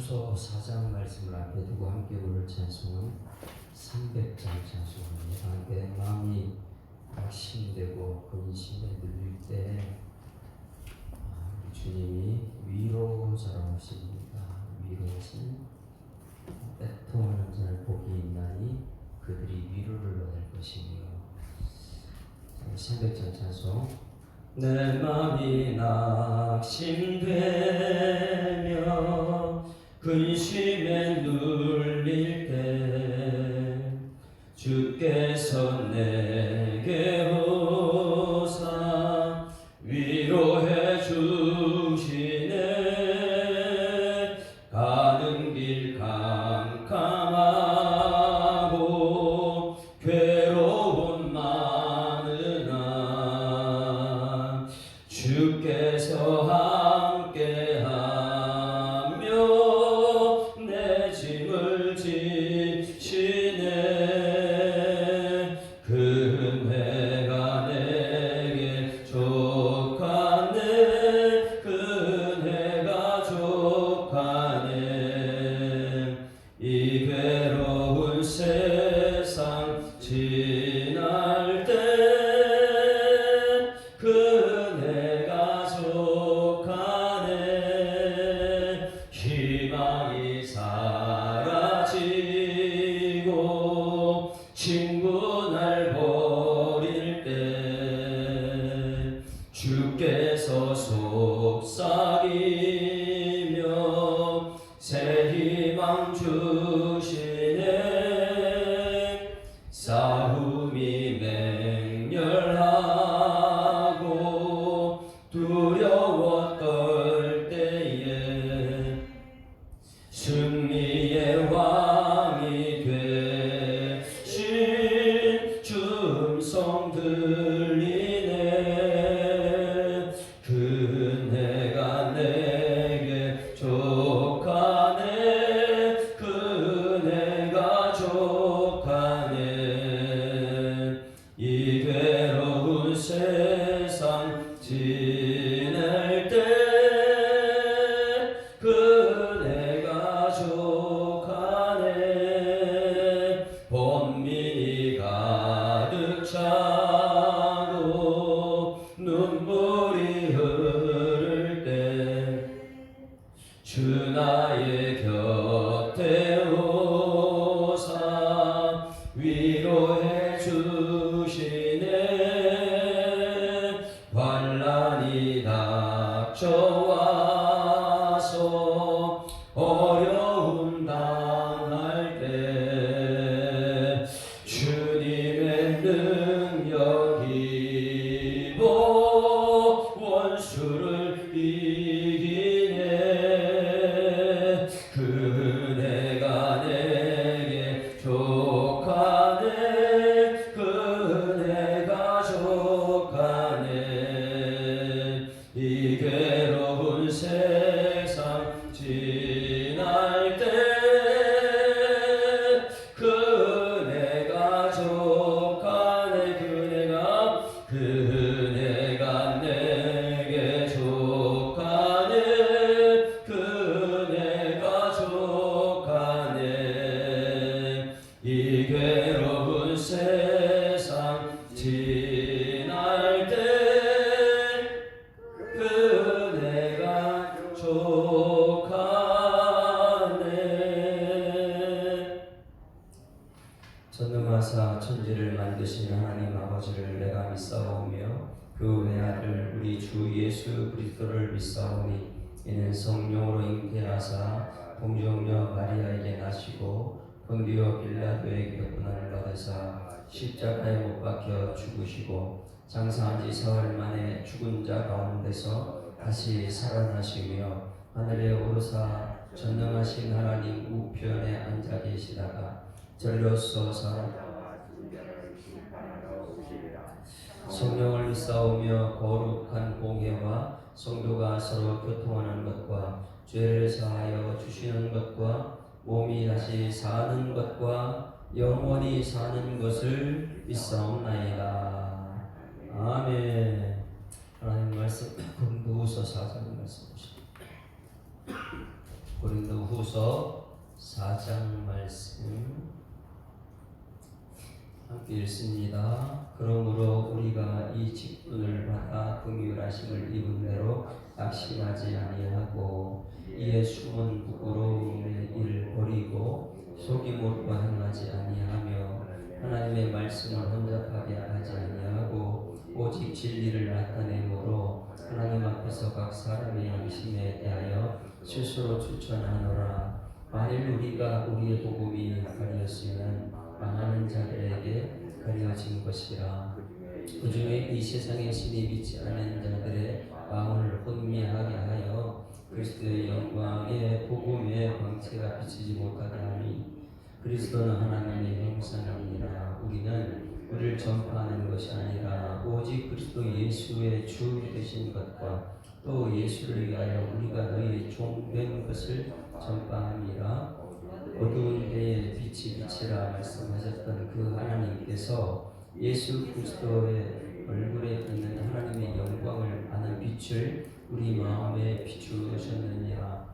고린도후서 4장 말씀을 앞에 두고 함께 부를 찬송은 300장 찬송입니다. 내 마음이 낙심되고 근심에 눌릴 때 주님이 위로자라고 하십니다. 위로하신 애통하는 자를 복이 있나니 그들이 위로를 얻을 것이며. 300장 찬송. 내 마음이 낙심되며 근심에 눌릴 때 주께서 내게 오사 위로해 주시네. 가는 길 캄캄하고 괴로운 많으나 주께서 함께하며 내 짐을 지시네. 그 은혜가 내게 족하네. 그 은혜가 족하네. 이 괴로운 세상 지날 때 그 은혜가 족하네. 희망이 사라지고 친구 날 버릴 때 주께서 속삭이며 새 희망 주시네. 싸움이 맹렬하고 두려워 떨 때에 승리의 왕이 되신 주 음성 들리네. 그 은혜가 내게 족하네. 그 은혜가 족하네. 이 괴로운 세상 지낼 때 그 은혜가 족하네. 번민이 가득 차고 눈물이 흐를 때 주 나의 곁에 오사 위로해 주시네. 환난이 닥쳐와서 어려움 당할 때 주님의 능력이 원수를 이기네. 그 은혜가 내게 족하네. 그 은혜가 족하네. 이 괴로운 세상 지날 때 그 은혜가 족하네. 그 은혜가 내게 족하네. 그 은혜가 족하네. 이 괴로운 세상 지날 때 그 은혜가 족하네. 전능하사 천지를 만드신 하나님 아버지를 내가 믿사오며 그 외아들 우리 주 예수 그리스도를 믿사오니 이는 성령으로 잉태하사 동정녀 마리아에게 나시고 본디오 빌라도에게 고난을 받으사 십자가에 못 박혀 죽으시고 장사한 지 사흘 만에 죽은 자 가운데서 다시 살아나시며 하늘에 오르사 전능하신 하나님 우편에 앉아 계시다가 절로서서 성령을 믿사오며 거룩한 공회와 성도가 서로 교통하는 것과 죄를 사하여 주시는 것과 몸이 다시 사는 것과 영원히 사는 것을 믿사옵나이다. 아멘. 하나님 말씀 고린도후서 4장 말씀 보십니다. 고린도후서 고린도후서 4장 말씀 함께 읽습니다. 그러므로 우리가 이 직분을 받아 긍휼하심을 입은 대로 낙심하지 아니하고 이에 숨은 부끄러움의 일을 버리고 속임으로 행하지 아니하며 하나님의 말씀을 혼잡하게 하지 아니하고 오직 진리를 나타내므로 하나님 앞에서 각 사람의 양심에 대하여 스스로 추천하노라. 만일 우리가 우리의 복음이 가리었으면 망하는 자들에게 가려진 것이라. 그 중에 이 세상의 신이 믿지 않은 자들의 마음을 혼미하게 하여 그리스도의 영광의 복음의 광채가 비치지 못하게 하니 그리스도는 하나님의 형상이니라. 우리는 우리를 전파하는 것이 아니라 오직 그리스도 예수의 주 되신 것과 또 예수를 위하여 우리가 너희의 종 된 것을 전파함이라. 어두운 데에 빛이 비치라 말씀하셨던 그 하나님께서 예수 그리스도의 얼굴에 있는 하나님의 영광을 아는 빛을 우리 마음에 비추셨느니라.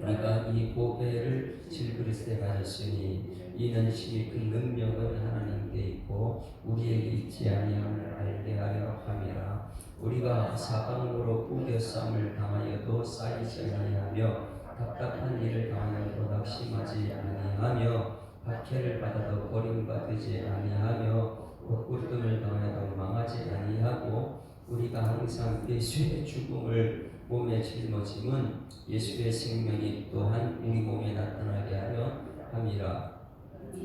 우리가 이 보배를 질그릇에 가졌으니 이는 시 그 능력은 하나님께 있고 우리에게 있지 아니함을 알게 하려 함이라. 우리가 사방으로 우겨쌈을 당하여도 쌓이지 아니하며 답답한 일을 당하여도 낙심하지 아니하며 박해를 받아도 버림받지 아니하며 헛구름을 당하여도 망하지 아니하고 우리가 항상 예수의 죽음을 몸에 짊어짐은 예수의 생명이 또한 우리 몸에 나타나게 하려 함이라.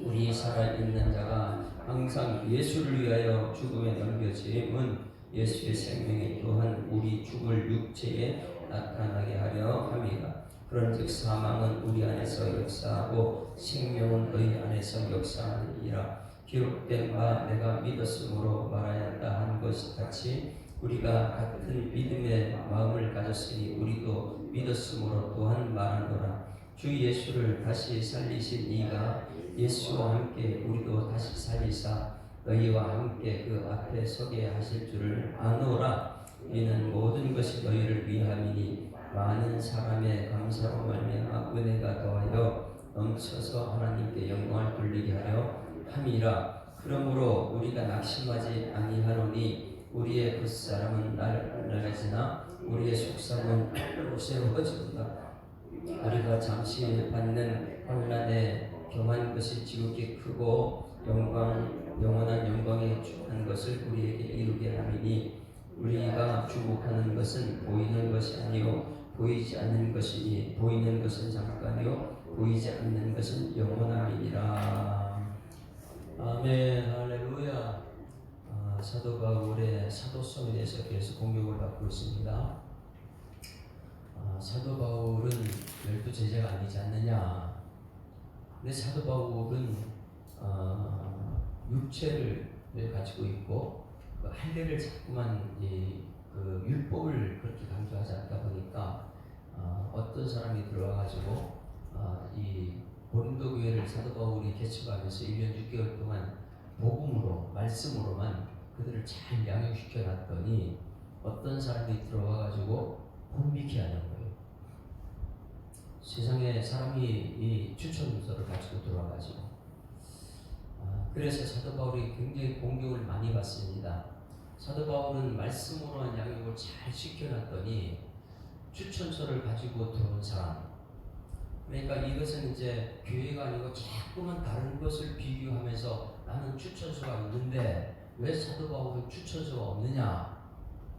우리 살아있는 자가 항상 예수를 위하여 죽음에 넘겨짐은 예수의 생명이 또한 우리 죽을 육체에 나타나게 하려 함이라. 그런즉 사망은 우리 안에서 역사하고 생명은 너희 안에서 역사하느니라. 기록된 바 내가 믿었으므로 말하였다 한 것 같이 우리가 같은 믿음의 마음을 가졌으니 우리도 믿었으므로 또한 말하노라. 주 예수를 다시 살리신 이가 예수와 함께 우리도 다시 살리사 너희와 함께 그 앞에 서게 하실 줄을 아노라. 이는 모든 것이 너희를 위함이니 많은 사람의 감사로 말미암아 은혜가 더하여 넘쳐서 하나님께 영광을 돌리게 하려 함이라. 그러므로 우리가 낙심하지 아니하노니 우리의 겉사람은 낡아지나 우리의 속사람은 새로워진다. 우리가 잠시 받는 환난에 경한 것이 지극히 크고 영원한 영광에 주한 것을 우리에게 이루게 함이니 우리가 주목하는 것은 보이는 것이 아니요 보이지 않는 것이니 보이는 것은 잠깐이요 보이지 않는 것은 영원함이니라. 아멘. 할렐루야. 사도 바울의 사도성에 대해서 계속 공격을 받고 있습니다. 사도 바울은 12제자가 아니지 않느냐. 근데 사도 바울은 육체를 가지고 있고 그 할례를 자꾸만 그 율법을 그렇게 강조하지 않다 보니까 어떤 사람이 들어와가지고 이 고린도 교회를 사도 바울이 개척하면서 1년 6개월 동안 복음으로 말씀으로만 그들을 잘 양육시켜 놨더니 어떤 사람이 들어와가지고 혼미케 하는 거예요. 세상에 사람이 이 추천서를 가지고 들어와가지고 그래서 사도 바울이 굉장히 공격을 많이 받습니다. 사도 바울은 말씀으로한 양육을 잘 시켜놨더니 추천서를 가지고 들어온 사람, 그러니까 이것은 이제 교회가 아니고 자꾸만 다른 것을 비교하면서 나는 추천서가 있는데 왜 사도 바울은 추천서가 없느냐,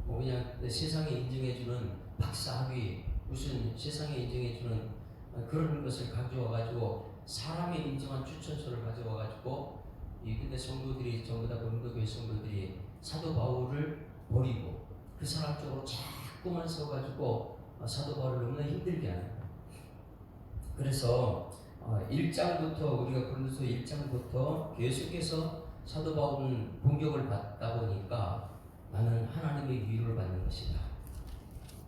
뭐 그냥 세상에 인정해주는 박사학위, 무슨 세상에 인정해주는 그런 것을 가져와가지고 사람이 인정한 추천서를 가져와가지고 근데 성도들이 전부 다 고린도 교회 성도들이 사도 바울을 버리고 그 사람 쪽으로 자꾸만 서가지고 사도 바울을 너무나 힘들게 하는 거예요. 그래서 1장부터 우리가 고린도서 1장부터 계속해서 사도 바울은 공격을 받다 보니까 나는 하나님의 위로를 받는 것이다.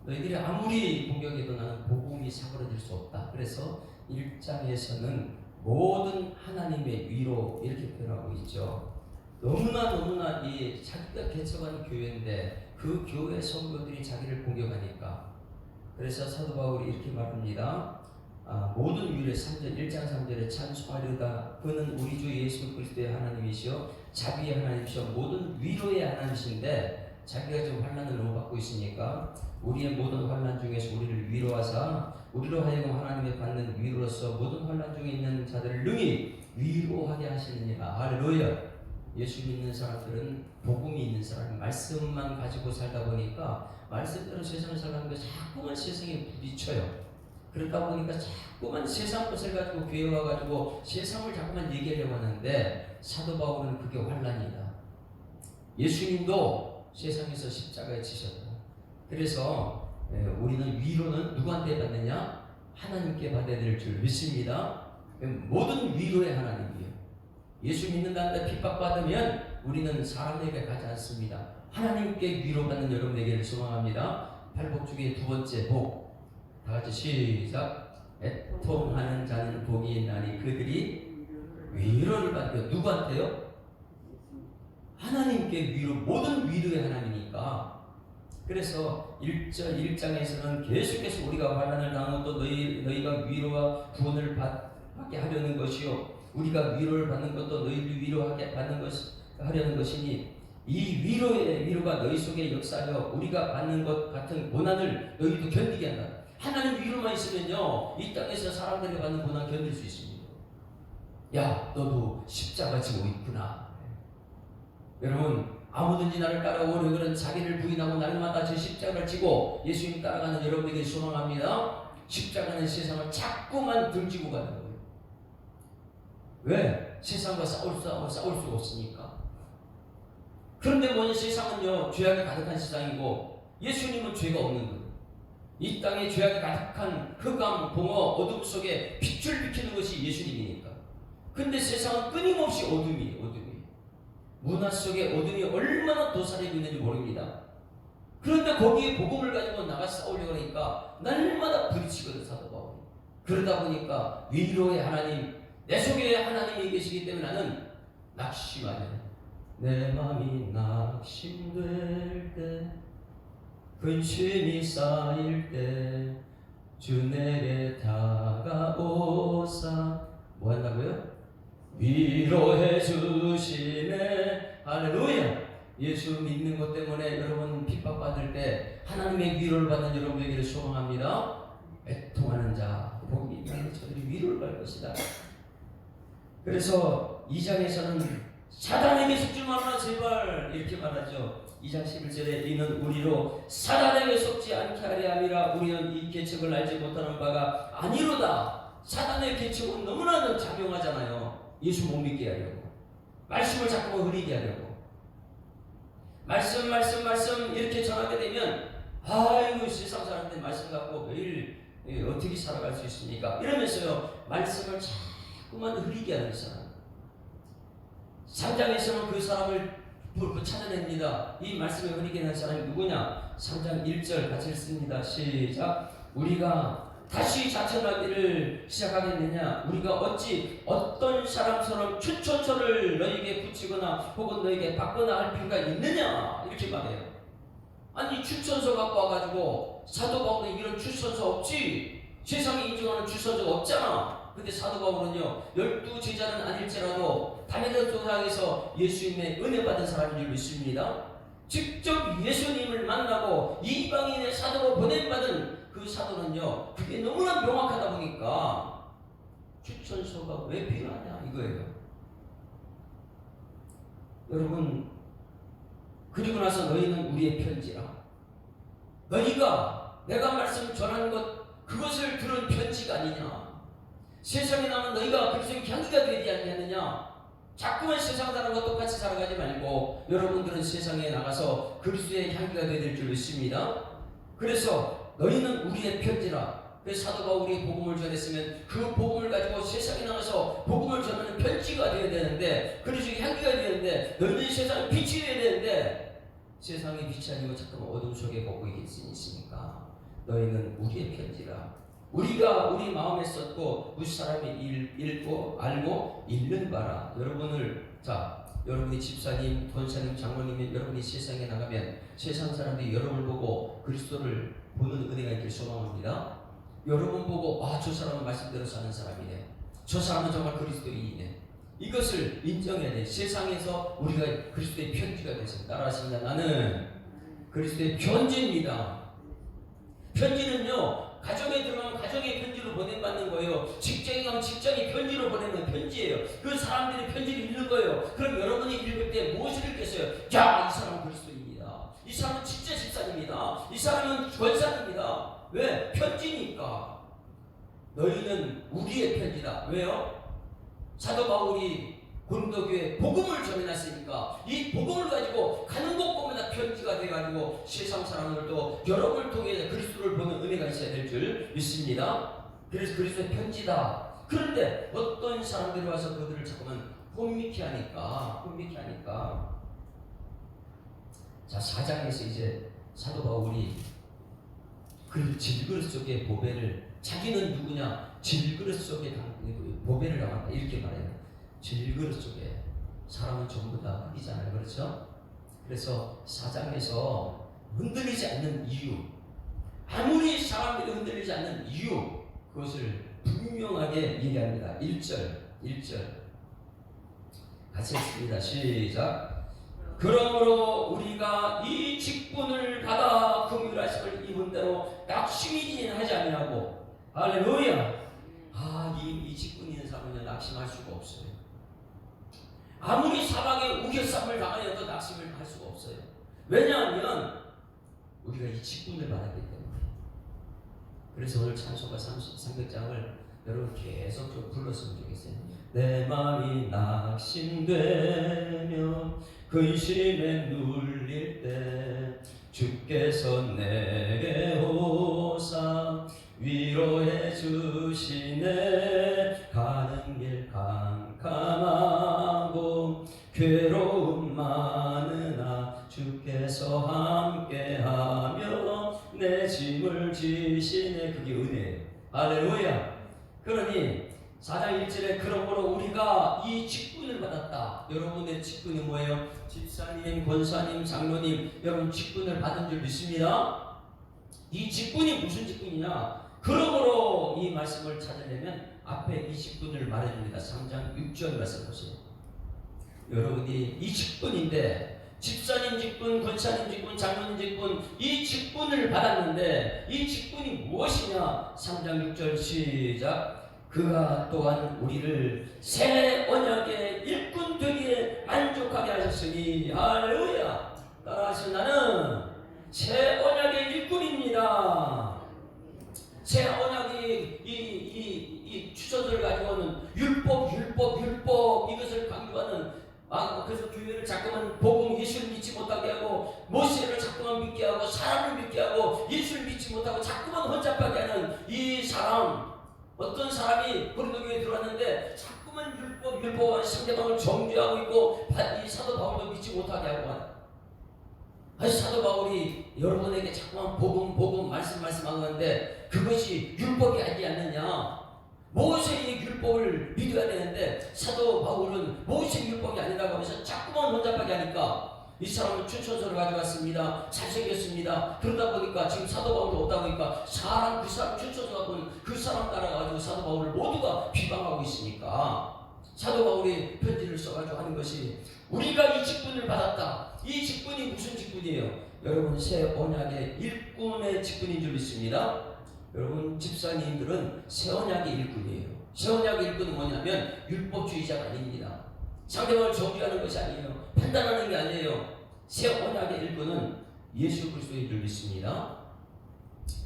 너희들이 아무리 공격해도 나는 복음이 사그러질 수 없다. 그래서 1장에서는 모든 하나님의 위로 이렇게 표현하고 있죠. 너무나 이 자기가 개척한 교회인데 그 교회 성도들이 자기를 공격하니까 그래서 사도 바울이 이렇게 말합니다. 모든 위로의 3절 1장 3절에 찬송하려다 그는 우리 주 예수 그리스도의 하나님이시여 자비의 하나님이시여 모든 위로의 하나님이신데 자기가 지금 환난을 너무 받고 있으니까 우리의 모든 환난 중에서 우리를 위로하사 우리로 하여금 하나님의 받는 위로로서 모든 환난 중에 있는 자들을 능히 위로하게 하시느니라. 할렐루야. 예수 믿는 사람들은 복음이 있는 사람, 말씀만 가지고 살다 보니까 말씀대로 세상을 살아가는 게 자꾸만 세상에 부딪혀요. 그러다 보니까 자꾸만 세상 것을 가지고 교회 와가지고 세상을 자꾸만 얘기하려고 하는데 사도 바울은 그게 환난이다. 예수님도 세상에서 십자가에 지셨다. 그래서 우리는 위로는 누구한테 받느냐? 하나님께 받아야 될 줄 믿습니다. 모든 위로의 하나님이에요. 예수 믿는다는데 핍박받으면 우리는 사람에게 가지 않습니다. 하나님께 위로받는 여러분에게를 소망합니다. 팔복중의 두 번째 복. 다 같이 시작. 애통하는 자는 복이 있나니 그들이 위로를 받고 누구한테요? 하나님께 위로, 모든 위로의 하나님이니까. 그래서 1장에서는 계속해서 우리가 환난을 당하고 또 너희가 위로와 구원을 받게 하려는 것이요 우리가 위로를 받는 것도 너희를 위로하게 받는 하려는 것이니 이 위로가 너희 속에 역사하여 우리가 받는 것 같은 고난을 너희도 견디게 한다. 하나님 위로만 있으면요 이 땅에서 사람들이 받는 고난 견딜 수 있습니다. 야 너도 십자가 지고 있구나. 여러분 아무든지 나를 따라오려 그런 자기를 부인하고 날마다 제 십자가를 지고 예수님 따라가는 여러분에게 소망합니다. 십자가는 세상을 자꾸만 등지고 가는 거예요. 왜? 세상과 싸울 수가 없으니까. 그런데 뭐냐 세상은요 죄악이 가득한 세상이고 예수님은 죄가 없는 거예요. 이 땅에 죄악이 가득한 흑암, 봉어, 어둠 속에 빛을 비추는 것이 예수님이니까. 근데 세상은 끊임없이 어둠이에요. 문화 속에 어둠이 얼마나 도사리고 있는지 모릅니다. 그런데 거기에 복음을 가지고 나가 싸우려고 하니까 날마다 부딪히거든 사도 바울이. 그러다 보니까 위로의 하나님, 내 속에 하나님이 계시기 때문에 나는 낙심하네. 내 마음이 낙심될 때 근심이 쌓일 때 주 내게 다가오사 뭐 한다고요? 위로해 주시네. 할렐루야. 예수 믿는 것 때문에 여러분 핍박받을 때 하나님의 위로를 받는 여러분에게 소망합니다. 애통하는 자 복이 있는 저들이 위로를 받을 것이다. 그래서 2장에서는 사단에게 속지 말라 제발 이렇게 말하죠. 2장 11절에 이는 우리로 사단에게 속지 않게 하려 함이라. 우리는 이 계책을 알지 못하는 바가 아니로다. 사단의 계책은 너무나 작용하잖아요. 예수 못 믿게 하려고 말씀을 자꾸 흐리게 하려고 말씀 이렇게 전하게 되면 아이고 세상 사람들 말씀 갖고 매일 어떻게 살아갈 수 있습니까? 이러면서요 말씀을 자꾸만 흐리게 하는 사람. 3장에서는 그 사람을 찾아냅니다. 이 말씀을 흐리게 하는 사람이 누구냐? 3장 1절 같이 읽습니다. 시작. 우리가 다시 자천하기를 시작하겠느냐? 우리가 어찌 어떤 사람처럼 추천서를 너에게 붙이거나 혹은 너에게 받거나 할 필요가 있느냐? 이렇게 말해요. 아니 추천서 갖고 와가지고 사도 바울은 이런 추천서 없지. 세상이 인정하는 추천서가 없잖아. 근데 사도 바울은요 12 제자는 아닐지라도 다메섹 도상에서 예수님의 은혜 받은 사람인 줄 믿습니다. 직접 예수님을 만나고 이방인의 사도로 보냄받은 그 사도는요 그게 너무나 명확하다 보니까 추천서가 왜 필요하냐 이거예요. 여러분 그리고 나서 너희는 우리의 편지라. 너희가 내가 말씀 전하는 것 그것을 들은 편지가 아니냐. 세상에 나면 너희가 그리스도의 향기가 되지 않겠느냐. 자꾸만 세상 사람과 똑같이 살아가지 말고 여러분들은 세상에 나가서 그리스도의 향기가 되어야 될 줄 믿습니다. 그래서 너희는 우리의 편지라. 그래서 사도 바울이 복음을 전했으면 그 복음을 가지고 세상에 나가서 복음을 전하는 편지가 되어야 되는데 그리스도의 향기가 되는데 너희는 세상의 빛이 되어야 되는데 세상의 빛이 아니고 자꾸만 어둠 속에 걷고 있으니까 너희는 우리의 편지라. 우리가 우리 마음에 썼고 무슨 사람이 읽고 알고 읽는 바라. 여러분이 집사님, 권사님, 장로님이 여러분이 세상에 나가면 세상 사람들이 여러분을 보고 그리스도를 보는 은혜가 있길 소망합니다. 여러분 보고 저 사람은 말씀대로 사는 사람이네, 저 사람은 정말 그리스도인이네, 이것을 인정해야 돼. 세상에서 우리가 그리스도의 편지가 돼서 따라하십니다. 나는 그리스도의 편지입니다. 편지는요, 가정에 들어가면 가정의 편지로 보내받는 거예요. 직장에 가면 직장의 편지로 보내는 편지예요. 그 사람들이 편지를 읽는 거예요. 그럼 여러분이 읽을 때 무엇을 읽겠어요? 야, 이 사람은 그리스도입니다. 이 사람은 진짜 집사입니다. 이 사람은 권사입니다. 왜? 편지니까. 너희는 우리의 편지다. 왜요? 사도 바울이 고린도교회 복음을 전해놨으니까 이 복음을 가지고 가는 곳곳마다 편지가 돼가지고 세상 사람들도 여러분을 통해 그리스도를 보는 은혜가 있어야 될 줄 믿습니다. 그래서 그리스도의 편지다. 그런데 어떤 사람들이 와서 그들을 자꾸만 혼미케 하니까 자, 4장에서 이제 사도 바울이 그 질그릇 속의 보배를, 자기는 누구냐? 질그릇 속에 보배를 담았다, 이렇게 말해요. 질그릇 속에, 사람은 전부 다 흙이잖아요, 그렇죠? 그래서 4장에서 흔들리지 않는 이유, 아무리 사람들이 흔들리지 않는 이유, 그것을 분명하게 얘기합니다. 1절 같이 읽습니다. 시작. 그러므로 우리가 이 직분을 받아 긍휼하심을 입은 대로 낙심이 하지 아니하고, 할렐루야. 이 직분이 있는 사람은 낙심할 수가 없어요. 아무리 사방에 우겨쌈을 당하여도 낙심을 할 수가 없어요. 왜냐하면 우리가 이 직분을 받았기 때문에. 그래서 오늘 찬송가 300장을 여러분 계속 좀 불렀으면 좋겠어요. 내 마음이 낙심되며 근심에 눌릴 때 주께서 내게 오사 위로해 주시네. 가는 길 캄캄하고 괴로움 많으나 주께서 함께하며 내 짐을 지시네. 그게 은혜예요. 할렐루야. 그러니 4장 1절에 그러므로 우리가 이 직분을 받았다. 여러분의 직분이 뭐예요? 집사님, 권사님, 장로님, 여러분 직분을 받은 줄 믿습니다. 이 직분이 무슨 직분이냐? 그러므로 이 말씀을 찾으려면 앞에 이 직분을 말해줍니다. 3장 6절 말씀 보세요. 여러분이 이 직분인데, 집사님 직분, 권사님 직분, 장로님 직분, 이 직분을 받았는데 이 직분이 무엇이냐? 3장 6절 시작. 그가 또한 우리를 새 언약의 일꾼 되기에 만족하게 하셨으니. 할렐루야. 따라하시면 나는 새 언약의 일꾼입니다. 새 언약이 이 추천서를 가지고는 율법 이것을 강조하는, 그래서 교회를 자꾸만 복음 예수를 믿지 못하게 하고, 모세를 자꾸만 믿게 하고, 사람을 믿게 하고, 예수를 믿지 못하고 자꾸만 혼잡하게 하는 이 사람, 어떤 사람이 고린도교회에 들어왔는데 자꾸만 율법과 상대방을 정죄하고 있고, 이 사도 바울도 믿지 못하게 하고, 사도 바울이 여러분에게 자꾸만 복음 말씀하고 하는데 그것이 율법이 아니지 않느냐? 모세의 율법을 믿어야 되는데 사도 바울은 모세의 율법이 아니라고 하면서 자꾸만 혼잡하게 하니까 이 사람은 추천서를 가져왔습니다. 잘생겼습니다. 그러다 보니까 지금 사도 바울도 없다 보니까 그 사람 추천서 갖고 그 사람 따라가지고 사도 바울을 모두가 비방하고 있으니까 사도 바울이 편지를 써가지고 하는 것이, 우리가 이 직분을 받았다. 이 직분이 무슨 직분이에요? 여러분 새 언약의 일꾼의 직분인 줄 믿습니다. 여러분 집사님들은 새 언약의 일꾼이에요. 새 언약의 일꾼은 뭐냐면 율법주의자가 아닙니다. 상대방을 정죄하는 것이 아니에요. 판단하는 게 아니에요. 새 언약의 일꾼은 예수 그리스도인 줄 믿습니다.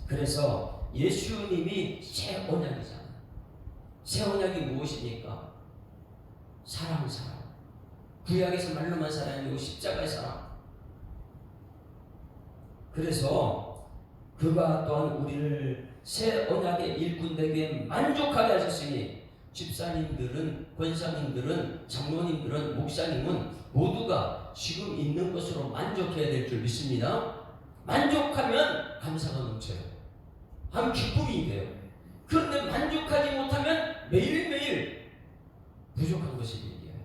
그래서 예수님이 새 언약이잖아요. 새 언약이 무엇입니까? 사랑. 구약에서 말로만 사랑이 아니고 십자가의 사랑. 그래서 그가 또한 우리를 새 언약의 일꾼 되게 만족하게 하셨으니, 집사님들은, 권사님들은, 장로님들은, 목사님은 모두가 지금 있는 것으로 만족해야 될 줄 믿습니다. 만족하면 감사가 넘쳐요. 한 기쁨이 돼요. 그런데 만족하지 못하면 매일매일 부족한 것이 얘기해요.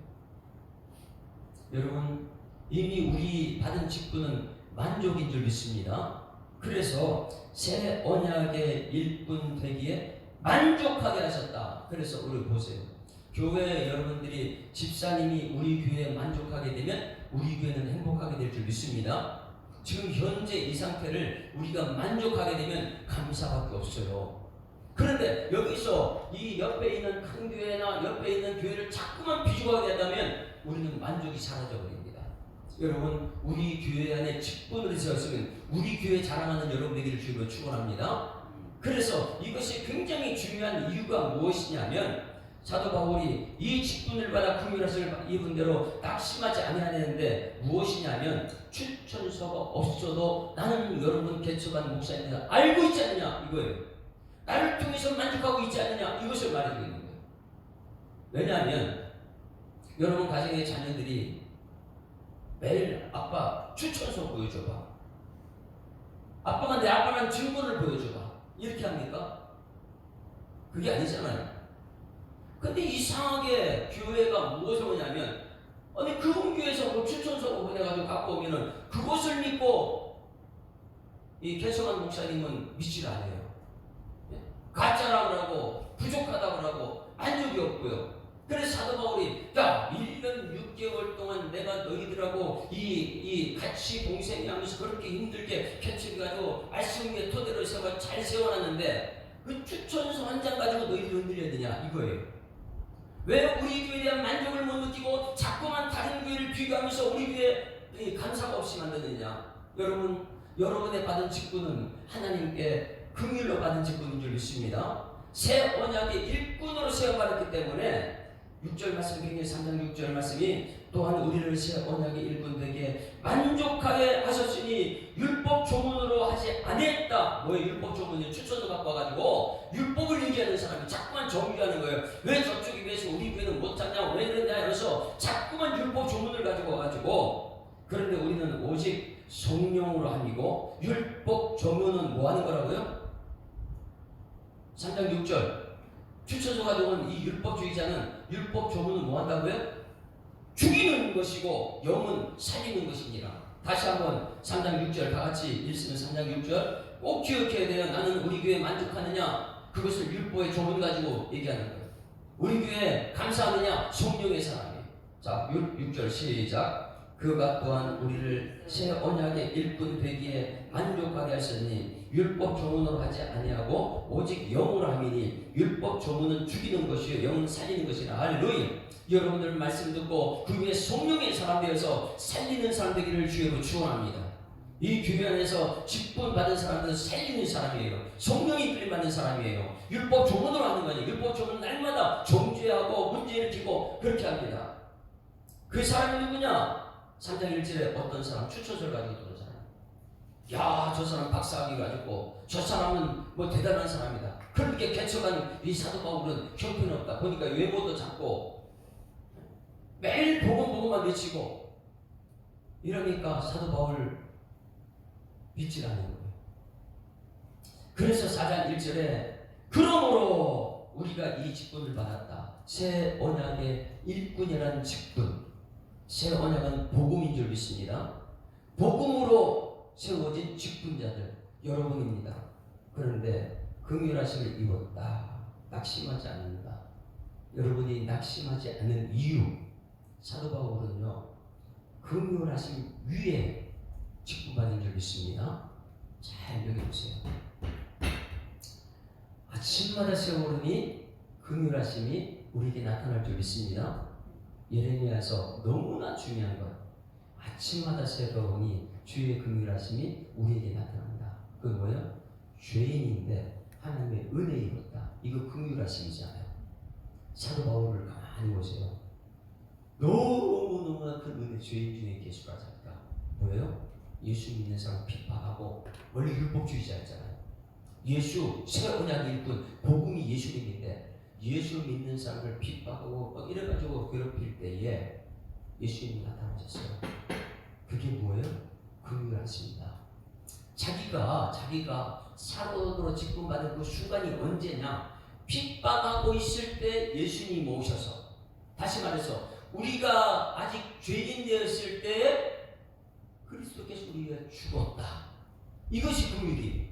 여러분 이미 우리 받은 직분은 만족인 줄 믿습니다. 그래서 새 언약의 일꾼 되기에 만족하게 하셨다. 그래서 우리 보세요. 교회 여러분들이 집사님이 우리 교회에 만족하게 되면 우리 교회는 행복하게 될 줄 믿습니다. 지금 현재 이 상태를 우리가 만족하게 되면 감사밖에 없어요. 그런데 여기서 이 옆에 있는 큰 교회나 옆에 있는 교회를 자꾸만 비교하게 된다면 우리는 만족이 사라져 버립니다. 여러분, 우리 교회 안에 직분을 세웠으면 우리 교회 자랑하는 여러분 되기를 주로 축원합니다. 그래서 이것이 굉장히 중요한 이유가 무엇이냐면 사도 바울이 이 직분을 받아 긍휼하심을 입은 대로 낙심하지 아니하야 되는데 무엇이냐면 추천서가 없어도 나는 여러분 개척한 목사님이다 알고 있지 않느냐 이거예요. 나를 통해서 만족하고 있지 않느냐 이것을 말해주고 있는 거예요. 왜냐하면 여러분 가정의 자녀들이 매일 아빠 추천서 보여줘봐, 아빠가 내 아빠라는 증거를 보여줘봐 이렇게 합니까? 그게 아니잖아요. 근데 이상하게 교회가 무엇을 하냐면 아니 그 교회에서 뭐 추천서 보내가지고 갖고 오면은 그것을 믿고 이 개성한 목사님은 믿질 않아요. 가짜라고 하고 부족하다고 하고 만족이 없고요. 그래서 사도 바울이 야 1년 6개월 동안 내가 너희들하고 이 같이 공생하면서 그렇게 힘들게 개척해가지고 말씀의 토대로 세워 잘 세워놨는데 그 추천서 한 장 가지고 너희들 흔들려야 되냐 이거예요. 왜 우리 교회에 대한 만족을 못 느끼고 자꾸만 다른 교회를 비교하면서 우리 교회에 감사가 없이 만드느냐. 여러분, 여러분의 받은 직분은 하나님께 긍휼로 받은 직분인 줄 믿습니다. 새 언약의 일꾼으로 세워받았기 때문에 6절 말씀, 굉장히 3장 6절 말씀이 또한 우리를 새 언약의 일꾼 되게 만족하게 하셨으니 율법 조문으로 하지 아니했다. 뭐예요? 율법 조문이 추천서 갖고 와가지고 율법을 얘기하는 사람이 자꾸만 정죄하는 거예요. 왜 저쪽에 비해서 우리 교회는 못하냐, 왜 그러냐 이러면서 자꾸만 율법 조문을 가지고 와가지고 그런데 우리는 오직 성령으로 함이고 율법 조문은 뭐 하는 거라고요? 3장 6절 추천서 가지고 온 이 율법주의자는 율법 조문은 뭐 한다고요? 죽이는 것이고 영은 살리는 것이니라. 다시 한번 3장 6절 다 같이 읽으면 3장 6절 꼭 기억해야 돼요. 나는 우리 교회에 만족하느냐? 그것을 율법의 조문 가지고 얘기하는 거예요. 우리 교회에 감사하느냐? 성령의 사람이에요. 자, 6절 시작. 그가 또한 우리를 새 언약의 일꾼 되기에 만족하게 하셨으니 율법 조문으로 하지 아니하고 오직 영으로 함이니 율법 조문은 죽이는 것이요 영은 살리는 것이라. 할렐루야. 여러분들 말씀 듣고 그 위에 성령의 사람 되어서 살리는 사람 되기를 주여로 축원합니다. 이 교회 안에서 직분 받은 사람들은 살리는 사람이에요. 성령이 끌림 받는 사람이에요. 율법 조문으로 하는 거 아니에요. 율법 조문 날마다 정죄하고 문제 일으키고 그렇게 합니다. 그 사람이 누구냐? 3장 1절에 어떤 사람 추천서를 가지고 들어오는 사람. 야, 저 사람 박사학위 가지고 저 사람은 뭐 대단한 사람이다. 그렇게 개척한 이 사도 바울은 형편없다. 보니까 외모도 작고 매일 복음만 외치고 이러니까 사도 바울 믿질 않는 거예요. 그래서 4장 1절에 그러므로 우리가 이 직분을 받았다. 새 언약의 일꾼이라는 직분. 새 언약은 복음인 줄 믿습니다. 복음으로 세워진 직분자들 여러분입니다. 그런데 긍휼하심을 입었다. 낙심하지 않는다. 여러분이 낙심하지 않는 이유 사도 바울은요 긍휼하심 위에 직분받은 줄 믿습니다. 잘 여겨보세요. 아침마다 세워오르니 긍휼하심이 우리에게 나타날 줄 믿습니다. 예레미야에서 너무나 중요한 것. 아침마다 새로우니 주의 긍휼하심이 우리에게 나타난다. 그건 뭐예요? 죄인인데 하나님의 은혜 입었다. 이거 긍휼하심이잖아요. 사도 바울을 가만히 보세요. 너무너무나 큰 은혜 죄인 중에 계수하자니까 뭐예요? 예수 믿는 사람 핍박하고 원래 율법주의자였잖아요. 예수 새 언약 일꾼 복음이 예수님인데 예수 믿는 사람을 핍박하고 이래가지고 괴롭힐 때에 예수님이 나타나셨어요. 그게 뭐예요? 긍휼하십니다. 자기가 사도로 직분받은 그 순간이 언제냐? 핍박하고 있을 때 예수님이 오셔서 다시 말해서 우리가 아직 죄인 되었을 때 그리스도께서 우리가 죽었다. 이것이 긍휼이.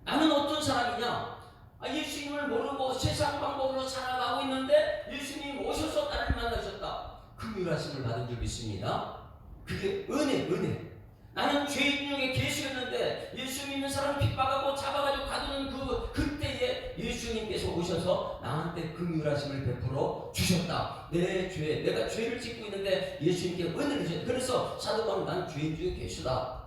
나는 어떤 사람이냐? 예수님을 모르고 세상 방법으로 살아가고 있는데 예수님 오셔서 나를 만나셨다. 긍휼하심을 받은 줄 믿습니다. 그게 은혜. 나는 죄인 중에 계시였는데 예수 믿는 사람 핍박하고 잡아가지고 가두는 그때에 예수님께서 오셔서 나한테 긍휼하심을 베풀어 주셨다. 내가 죄를 짓고 있는데 예수님께 은혜를 주셨다. 그래서 사도 바울은 난 죄인 중에 계시다.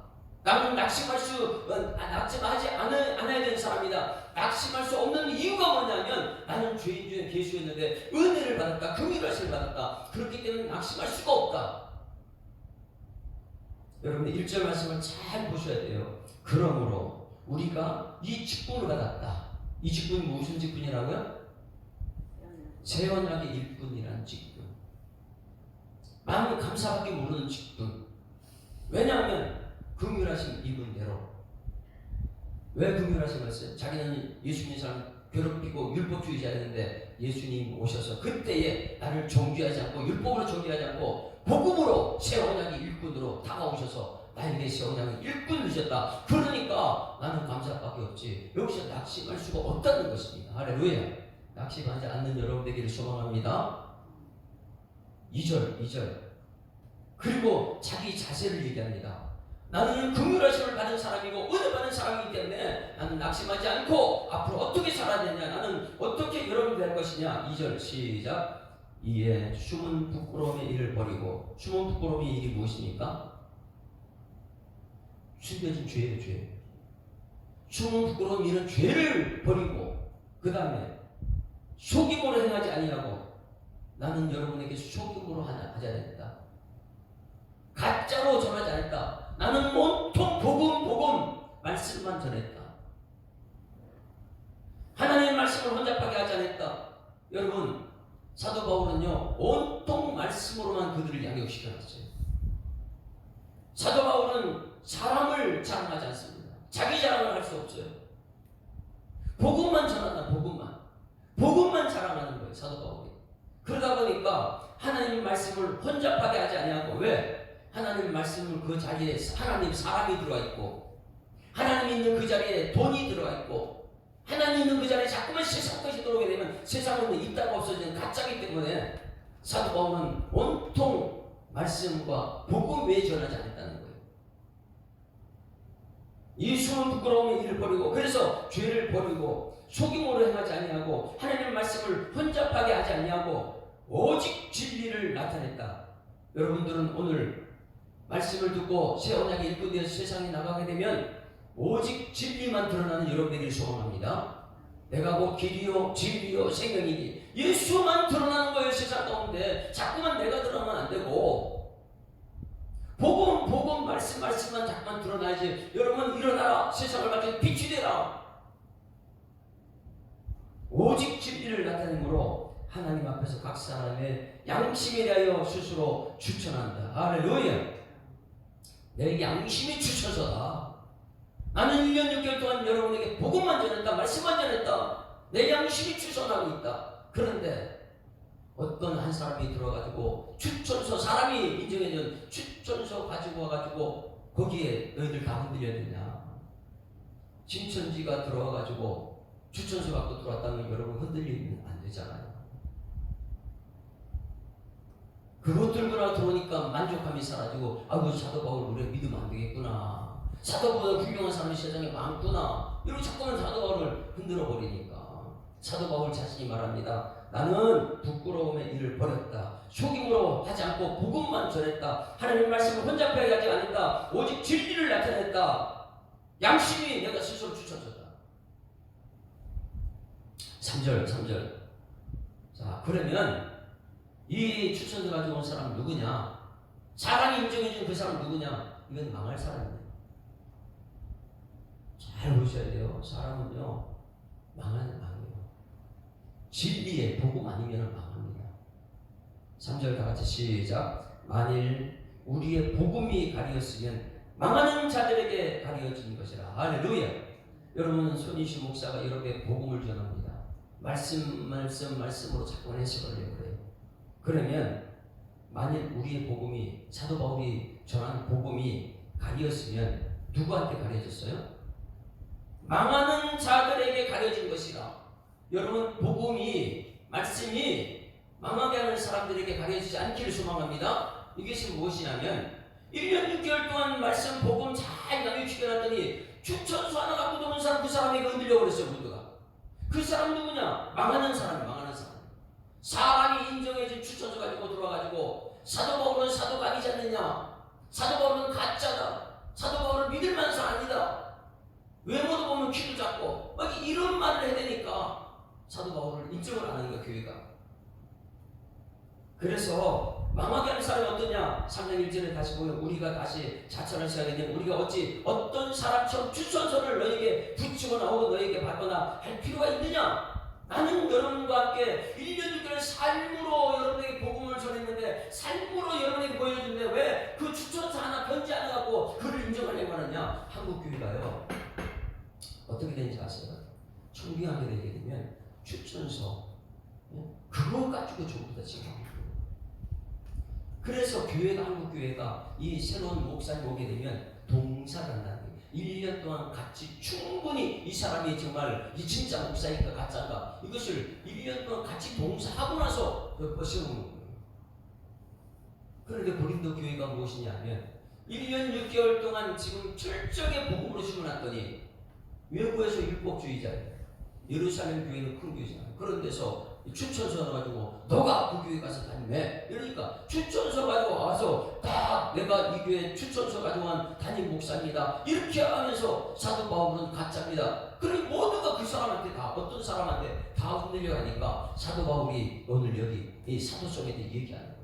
나는 낙심하지 않아야 되는 사람이다. 낙심할 수 없는 이유가 뭐냐면 나는 죄인 중에 계시였는데 은혜를 받았다. 긍휼하심을 받았다. 그렇기 때문에 낙심할 수가 없다. 여러분 1절 말씀을 잘 보셔야 돼요. 그러므로 우리가 이 직분을 받았다. 이 직분이 무슨 직분이라고요? 새 언약의 일꾼이라는 직분. 마음에 감사밖에 모르는 직분. 왜냐하면 긍휼하심 입은 대로. 왜 긍휼하심을 했어요? 자기는 예수 믿는 사람 괴롭히고 율법주의자였는데 예수님 오셔서 그때에 나를 정죄하지 않고 율법으로 정죄하지 않고 복음으로 새 언약의 일꾼으로 다가오셔서 나에게 새 언약의 일꾼을 주셨다. 그러니까 나는 감사밖에 없지. 여기서 낙심할 수가 없다는 것입니다. 할렐루야. 낙심하지 않는 여러분 되기를 소망합니다. 2절 그리고 자기 자세를 얘기합니다. 나는 긍휼하심을 받은 사람이고 은혜 받은 사람이기 때문에 나는 낙심하지 않고 앞으로 어떻게 살아야 되냐, 나는 어떻게 여러분이 될 것이냐. 2절 시작. 이에 숨은 부끄러움의 일을 버리고. 숨은 부끄러움의 일이 무엇입니까? 숨겨진 죄예요. 죄. 숨은 부끄러움 일은 죄를 버리고 그 다음에 속임으로 행하지 아니하고. 나는 여러분에게 속임으로 하지 않았다. 가짜로 전하지 않았다. 나는 온통 복음 말씀만 전했다. 하나님의 말씀을 혼잡하게 하지 않았다. 여러분 사도 바울은요 온통 말씀으로만 그들을 양육시켜놨어요. 사도 바울은 사람을 자랑하지 않습니다. 자기 자랑을 할 수 없어요. 복음만 전한다. 복음만 자랑하는 거예요. 사도 바울이. 그러다 보니까 하나님의 말씀을 혼잡하게 하지 아니하고. 왜? 하나님의 말씀은 그 자리에 하나님 사람이 들어와 있고, 하나님이 있는 그 자리에 돈이 들어와 있고, 하나님 있는 그 자리에 자꾸만 세상 것이 들어오게 되면 세상은 있다가 없어지는 가짜이기 때문에 사도 바울은 온통 말씀과 복음 외에 전하지 않았다는 거예요. 이 숨은 부끄러움의 일을 버리고, 그래서 죄를 버리고 속임으로 행하지 아니하고 하나님의 말씀을 혼잡하게 하지 아니하고 오직 진리를 나타냈다. 여러분들은 오늘 말씀을 듣고 새 언약의 일꾼 되어서 세상에 나가게 되면 오직 진리만 드러나는 여러분 되기를 소망합니다. 내가 곧 길이요 진리요 생명이니. 예수만 드러나는 거예요. 세상 가운데 자꾸만 내가 드러나면 안 되고 복음 말씀만 자꾸만 드러나야지. 여러분 일어나라. 세상을 밝히는 빛이 되라. 오직 진리를 나타내므로 하나님 앞에서 각 사람의 양심에 대하여 스스로 추천한다. 할렐루야. 내 양심이 추천서다. 나는 1년 6개월 동안 여러분에게 복음만 전했다. 말씀만 전했다. 내 양심이 추천하고 있다. 그런데 어떤 한 사람이 들어가지고 추천서, 사람이 인정해준 추천서 가지고 와가지고 거기에 너희들 다 흔들려야 되냐. 신천지가 들어와가지고 추천서 갖고 들어왔다면 여러분 흔들리면 안 되잖아요. 그것 들고 들어오니까 만족감이 사라지고, 아이고 사도 바울 우리가 믿으면 안 되겠구나. 사도보다 훌륭한 사람이 세상에 많구나. 이러고 자꾸만 사도 바울을 흔들어 버리니까 사도 바울 자신이 말합니다. 나는 부끄러움의 일을 버렸다. 속임으로 하지 않고 복음만 전했다. 하나님의 말씀을 혼잡하게 하지 않았다. 오직 진리를 나타냈다. 양심이 내가 스스로 추천서다. 3절. 자, 그러면 이 추천서 가지고 온 사람은 누구냐? 사람이 인정해준 그 사람 누구냐? 이건 망할 사람이에요. 잘 보셔야 돼요. 사람은요 망해요. 진리의 복음 아니면 망합니다. 3절 다 같이 시작. 만일 우리의 복음이 가리었으면 망하는 자들에게 가리어진 것이라. 할렐루야. 여러분 손이시 목사가 여러분에게 복음을 전합니다. 말씀으로 자꾸 해석을 해요. 그러면 만일 우리의 복음이, 사도 바울이 전한 복음이 가리었으면 누구한테 가려졌어요? 망하는 자들에게 가려진 것이라. 여러분, 복음이, 말씀이 망하게 하는 사람들에게 가려지지 않기를 소망합니다. 이것이 무엇이냐면 1년 6개월 동안 말씀 복음 잘 남겨주겨놨더니 추천서 하나 갖고 도는 사람, 그 사람에게 흔들려고 그랬어요. 모두가. 그 사람 누구냐? 망하는 사람, 망하는 사람. 사람이 인정해진 추천서 가지고 들어와가지고 사도 바울은 사도가 아니지 않느냐? 사도 바울은 가짜다. 사도 바울은 믿을 만한 사람 아니다. 외모도 보면 키도 작고 막 이런 말을 해야 되니까 사도 바울을 인정을 안 하는 거야, 교회가. 그래서 망하게 하는 사람이 어떠냐? 3장 1절에 다시 보면 우리가 다시 자천을 시작했는데 우리가 어찌 어떤 사람처럼 추천서를 너에게 붙이거나 혹은 너에게 받거나 할 필요가 있느냐? 나는 여러분과 함께 1년 6개월 삶으로 여러분에게 복음을 전했는데, 삶으로 여러분에게 보여줬는데 왜 그 추천서 하나 편지 하나 갖고 그를 인정하려고 하느냐? 한국교회가요, 어떻게 되는지 아세요? 청빙하게 되게 되면 추천서 그거 가지고 전부 다 지금. 그래서 교회가, 한국교회가 이 새로운 목사님 오게 되면 동사를 한다는 거예요. 1년 동안 같이 충분히 이 사람이 정말 이 진짜 목사인가 가짜인가 이것을 1년 동안 같이 동사하고 나서 버시는 거예요. 그런데 고린도 교회가 무엇이냐면 1년 6개월 동안 지금 철저하게 복음으로 심어놨더니 외부에서 율법주의자예요. 예루살렘 교회는 큰 교회잖아요. 그런 데서 추천서 가지고 너가 그 교회 가서 다니네. 이러니까 추천서 가지고 와서 딱 내가 이 교회 추천서 가지고 한 담임 목사입니다. 이렇게 하면서 사도 바울은 가짜입니다. 그리고 모두가 그 사람한테 다, 어떤 사람한테 다 흔들려 가니까 사도 바울이 오늘 여기 이 사도성에 대해 얘기하는 거예요.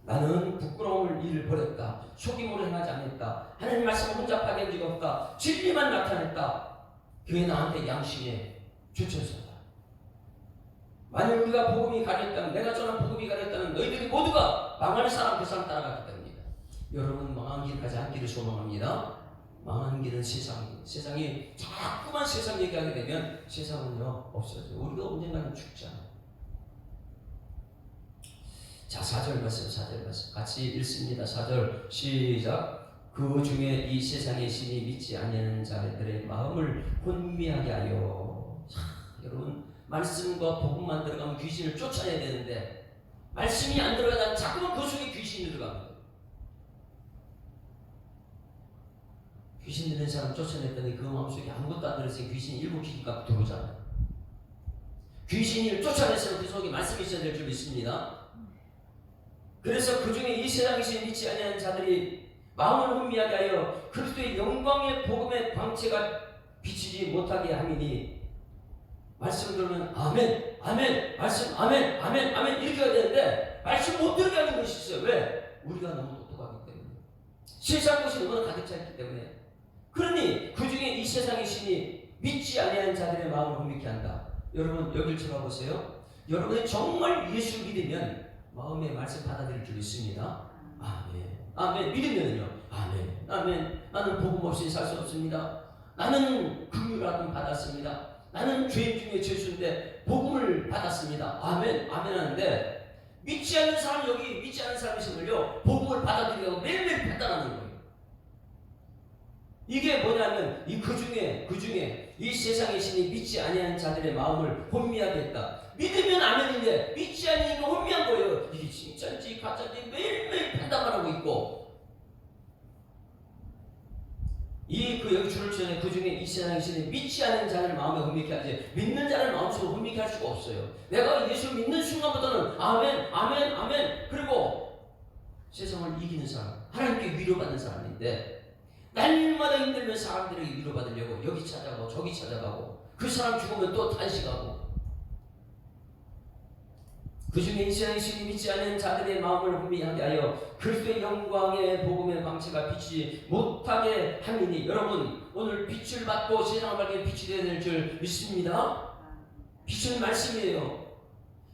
나는 부끄러움을 일을 버렸다. 속임으로 행하지 않았다. 하나님 말씀을 혼자 파괴한 적 없다. 진리만 나타냈다. 그게 나한테 양심의 추천서다. 만약 우리가 복음이 가렸다면, 내가 전한 복음이 가렸다면 너희들이 모두가 망하는 사람 그 사람 따라갔기 때문이다. 여러분, 망한 길 가지 않기를 소망합니다. 망하는 길은 세상이 자꾸만 세상 얘기하게 되면 세상은요 없어져요. 우리가 언젠가는 죽잖아요. 자, 4절 말씀 같이 읽습니다. 4절 시작. 그 중에 이 세상의 신이 믿지 아니하는 자들의 마음을 혼미하게 하여. 자, 여러분, 말씀과 복음만 들어가면 귀신을 쫓아내야 되는데 말씀이 안 들어가면 자꾸만 그 속에 귀신이 들어갑니다. 귀신 들린 사람 쫓아냈더니 그 마음속에 아무것도 안 들었으니 귀신이 일곱 기가 들어오잖아요. 귀신을 쫓아냈으면 그 속에 말씀이 있어야 될 줄 믿습니다. 그래서 그 중에 이 세상의 신 믿지 아니하는 자들이 마음을 혼미하게 하여 그리스도의 영광의 복음의 광채가 비치지 못하게 함이니. 말씀 들으면 아멘, 아멘, 말씀 아멘, 아멘, 아멘 이렇게 해야 되는데 말씀 못 들게 하는 것이 있어요. 왜? 우리가 너무 똑똑하기 때문에. 세상 것이 너무나 가득 차 있기 때문에. 그러니 그 중에 이 세상의 신이 믿지 아니하는 자들의 마음을 혼미케 한다. 여러분, 여길 쳐다보세요. 여러분이 정말 예수 믿으면 마음의 말씀 받아들일 줄 있습니다. 아멘, 아멘. 믿으면요, 아멘, 아멘. 나는 복음 없이 살 수 없습니다. 나는 긍휼함을 받았습니다. 나는 죄인 중에 죄수인데 복음을 받았습니다. 아멘, 아멘 하는데 믿지 않는 사람, 여기 믿지 않는 사람이 있으면요 복음을 받아들이려고 매일매일 판단하는 거예요. 이게 뭐냐면 그 중에 이 세상의 신이 믿지 아니하는 자들의 마음을 혼미하게 했다. 믿으면 아멘인데 믿지 않으니까 혼미한 거예요. 이게 진짜인지 가짜인지 매일매일 판단만 하고 있고, 여기 줄을 치는 그 중에 이 세상의 신이 믿지 않는 자를 마음에 혼미케 하지 믿는 자를 마음속으로 혼미케 할 수가 없어요. 내가 예수 믿는 순간부터는 아멘, 아멘, 아멘. 그리고 세상을 이기는 사람, 하나님께 위로받는 사람인데 날마다 힘들면 사람들에게 위로받으려고 여기 찾아가고 저기 찾아가고, 그 사람 죽으면 또 탄식하고. 그 중에 이 세상의 신이 믿지 않는 자들의 마음을 혼미하게 하여 그리스도의 영광의 복음의 광채가 비치지 못하게 함이니. 여러분, 오늘 빛을 받고 세상을 밝게 빛이 되어야 될 줄 믿습니다. 빛은 말씀이에요.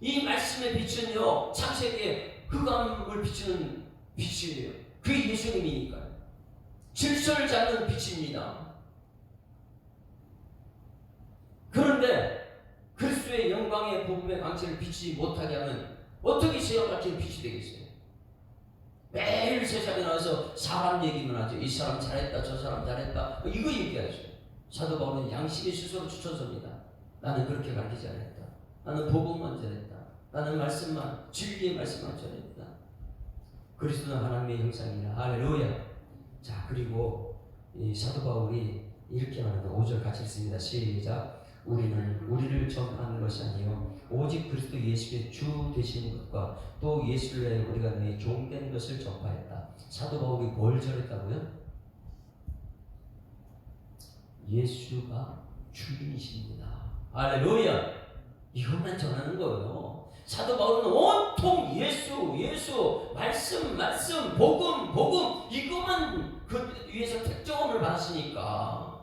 이 말씀의 빛은요 창세기에 흑암을 비추는 빛이에요. 그게 예수님이니까요. 질서를 잡는 빛입니다. 그런데 그리스도의 영광의 복음의 광채를 비치지 못하게 하면 어떻게 세상 밝히는 빛이 되겠어요? 매일 세상에 나와서 사람 얘기만 하죠. 이 사람 잘했다, 저 사람 잘했다, 이거 얘기하죠. 사도 바울은 양심의 스스로 추천서입니다. 나는 그렇게 가르치지 않았다. 나는 복음만 전했다. 나는 말씀만, 진리의 말씀만 전했다. 그리스도는 하나님의 형상이라. 할렐루야. 자, 그리고 이 사도 바울이 이렇게 말합니다. 5절 같이 읽습니다. 시작. 우리는 우리를 전파하는 것이 아니요 오직 그리스도 예수의 주 되시는 것과 또 예수를 위해 우리가 너희 종된 것을 전파했다. 사도 바울이 뭘 전했다고요? 예수가 주님이십니다. 할렐루야. 이것만 전하는 거예요. 사도 바울은 온통 예수, 말씀, 복음 이것만 그 위해서 특정함을 받았으니까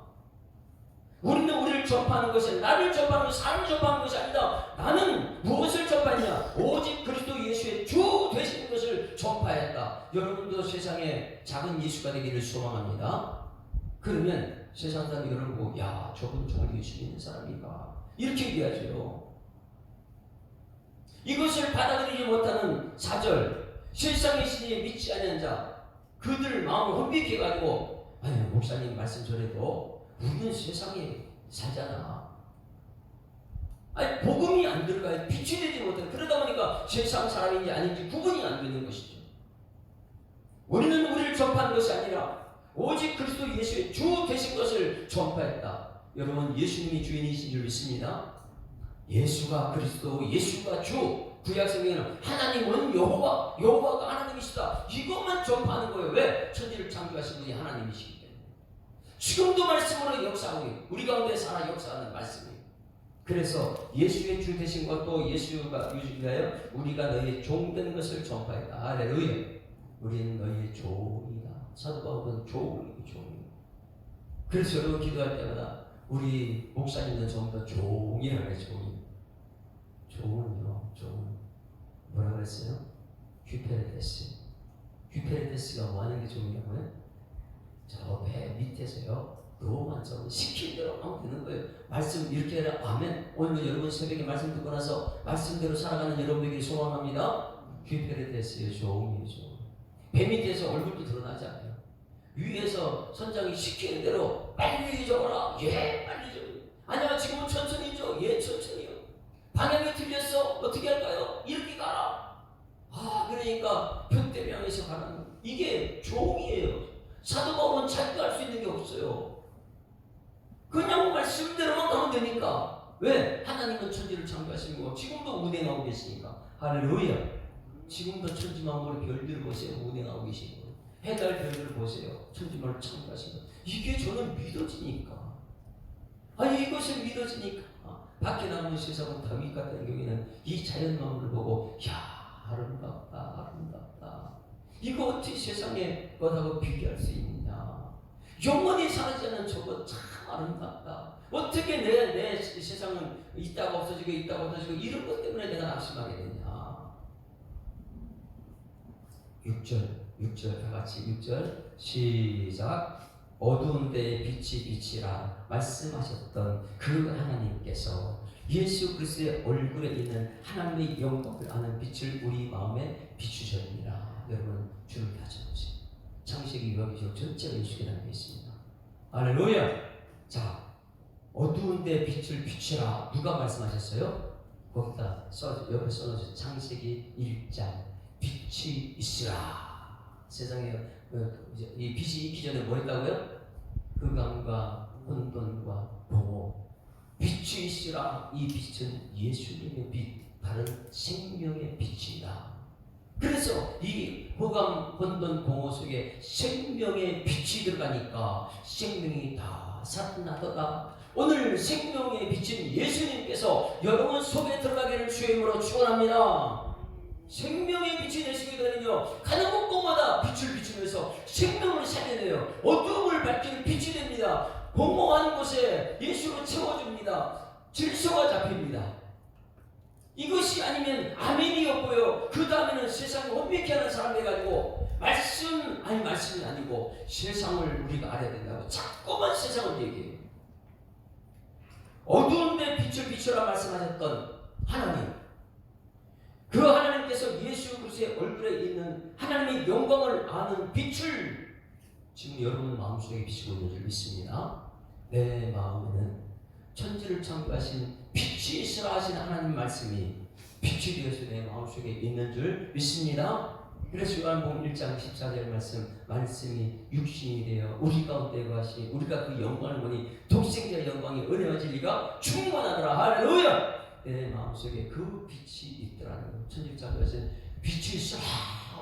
우리는 우리를 전파하는 것이 나를 전파하는 것이 사람을 전파하는 것이 아니다. 나는 무엇을 전파했냐? 오직 그리스도 예수의 주 되시는 것을 전파했다. 여러분도 세상에 작은 예수가 되기를 소망합니다. 그러면 세상 사람이 여러분 보고 야 저분 정말 예수 믿는 사람이다 이렇게 얘기하죠. 이것을 받아들이지 못하는 4절 세상의 신이 믿지 않는 자 그들 마음을 혼비케 가지고 아니 목사님 말씀 전해도 우리는 세상에 살잖아. 아니 복음이 안 들어가요. 빛이 되지 못해. 그러다 보니까 세상 사람인지 아닌지 구분이 안 되는 것이죠. 우리는 우리를 전파하는 것이 아니라 오직 그리스도 예수의 주 되신 것을 전파했다. 여러분 예수님이 주인이신 줄 믿습니다. 예수가 그리스도, 예수가 주. 구약성경에는 하나님은 여호와가 하나님이시다. 이것만 전파하는 거예요. 왜? 천지를 창조하신 분이 하나님이시기 때문에. 지금도 말씀으로 역사하고 우리 가운데 살아 역사하는 말씀이에요. 그래서 예수의 주 되신 것도 예수가 유주가요. 우리가 너희의 종된 것을 전파했다. 할렐루야. 우리는 너희의 종이다. 사도 바울은 종이에요. 그래서 여러분 기도할 때마다 우리 목사님은 전부 다 종이라고 해요. 종은요. 뭐라고 그랬어요? 휘페레테스가 뭐 하는 게 종이라고요? 저 배 밑에서요. 너만 좀 시킨 대로 하면 되는 거예요. 말씀 이렇게 해라. 아멘. 오늘 여러분 새벽에 말씀 듣고 나서 말씀대로 살아가는 여러분에게 소망합니다. 휘페레테스의 종이죠. 배 밑에서 얼굴도 드러나지 않아요. 위에서 선장이 시키는 대로 빨리 적어라. 예, 빨리 적어. 아니야, 지금은 천천히 적. 예, 천천히요. 방향이 틀렸어. 어떻게 할까요? 이렇게 가라. 그러니까 벽대 향해서 가라는 이게 종이에요. 사도 바울은 자기가 할 수 있는 게 없어요. 그냥 말씀대로만 가면 되니까. 왜? 하나님은 천지를 창조하신 거고 지금도 운행하고 계시니까. 할렐루야. 지금도 천지 만물의 별들을 보세요. 운행하고 계신 거예요. 해달 별들을 보세요. 천지 만물을 창조하신 거. 이게 저는 믿어지니까. 이것을 믿어지니까. 밖에 나오는 세상은 다윗 같은 경우에는 이 자연 만물을 보고 야 아름답다. 이거 어떻게 세상의 것하고 비교할 수 있느냐. 영원히 사라지지 않는 저거 참 아름답다. 어떻게 내 세상은 있다가 없어지고 이런 것 때문에 내가 낙심하게 되냐. 6절 다 같이 6절 시작. 어두운 데에 빛이 비치라 말씀하셨던 그 하나님께서 예수 그리스도의 얼굴에 있는 하나님의 영광을 아는 빛을 우리 마음에 비추셨느니라. 여러분 주를 다져보세요. 창세기 유아기적 전체가 예수께 담겨 있습니다. 할렐루야. 자, 어두운 데 빛을 비추라. 누가 말씀하셨어요? 거기다 옆에 써놓으셨어요. 창세기 1장 빛이 있으라. 세상에 이 빛이 있기 전에 뭐 했다고요? 흑암과 혼돈과 공허. 빛이 있으라. 이 빛은 예수님의 빛, 다른 생명의 빛이다. 그래서 이 흑암, 혼돈, 공허 속에 생명의 빛이 들어가니까 생명이 다 살아나더라. 오늘 생명의 빛인 예수님께서 여러분 속에 들어가기를 주의 이름으로 축원합니다. 생명의 빛이 되시게 되면요 가는 곳곳마다 빛을 비추면서 생명을 살려내요. 어두움을 밝히는 빛이 됩니다. 공허한 곳에 예수로 채워줍니다. 질서가 잡힙니다. 이것이 아니면 아멘이 없고요. 그 다음에는 세상을 혼미케 하는 사람 돼가지고 말씀이 아니고 세상을 우리가 알아야 된다고 자꾸만 세상을 얘기해요. 어두운 데 빛을 비추라 말씀하셨던 하나님, 그 하나님께서 예수 그리스도의 얼굴에 있는 하나님의 영광을 아는 빛을 지금 여러분 마음속에 비추고 있는 줄 믿습니다. 내 마음에는 천지를 창조하신 빛이 있으라 하신 하나님 말씀이 빛이 되어서 내 마음속에 있는 줄 믿습니다. 그래서 요한복음 1장 14절 말씀이 육신이 되어 우리 가운데 거하시니 우리가 그 영광을 보니 독생자의 영광이 은혜와 진리가 충만하더라. 할렐루야. 내 마음속에 그 빛이 있더라는 거예요. 천지를 창조하신 빛이 있어.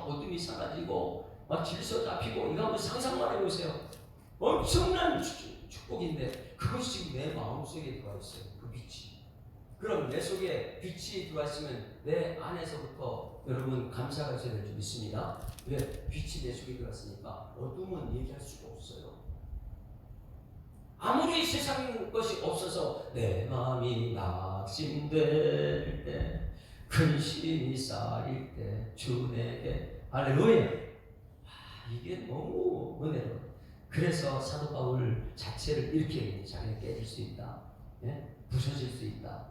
어둠이 사라지고 막 질서 잡히고 이거 한번 상상만 해보세요. 엄청난 축복인데 그것이 지금 내 마음속에 들어와 있어요. 그 빛이. 그럼 내 속에 빛이 들어와 있으면 내 안에서부터 여러분 감사가 있어야 될 줄 믿습니다. 왜? 빛이 내 속에 들어왔으니까 어둠은 얘기할 수가 없어요. 아무리 세상 것이 없어서 내 마음이 낙심될 때 근심이 쌓일 때 주 내게 할렐루야. 이게 너무 은혜로워. 그래서 사도 바울 자체를 이렇게 얘기해요. 자기는 깨질 수 있다. 예? 부서질 수 있다.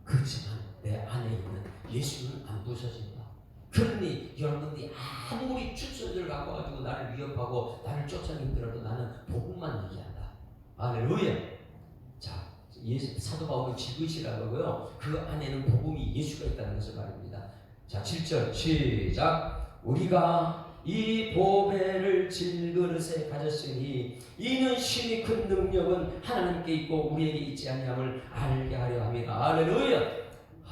그렇지만 내 안에 있는 예수는 안 부서진다. 그러니 여러분들이 아무리 추천을 갖고 가지고 나를 위협하고 나를 쫓아내더라도 나는 복음만 얘기한다. 할렐루야. 자, 사도 바울은 지그시라고 하고요. 그 안에는 복음이 예수가 있다는 것을 말합니다. 자, 7절 시작. 우리가 이 보배를 질그릇에 가졌으니 이는 심히 큰 능력은 하나님께 있고 우리에게 있지 아니함을 알게 하려 함이라. 할렐루야.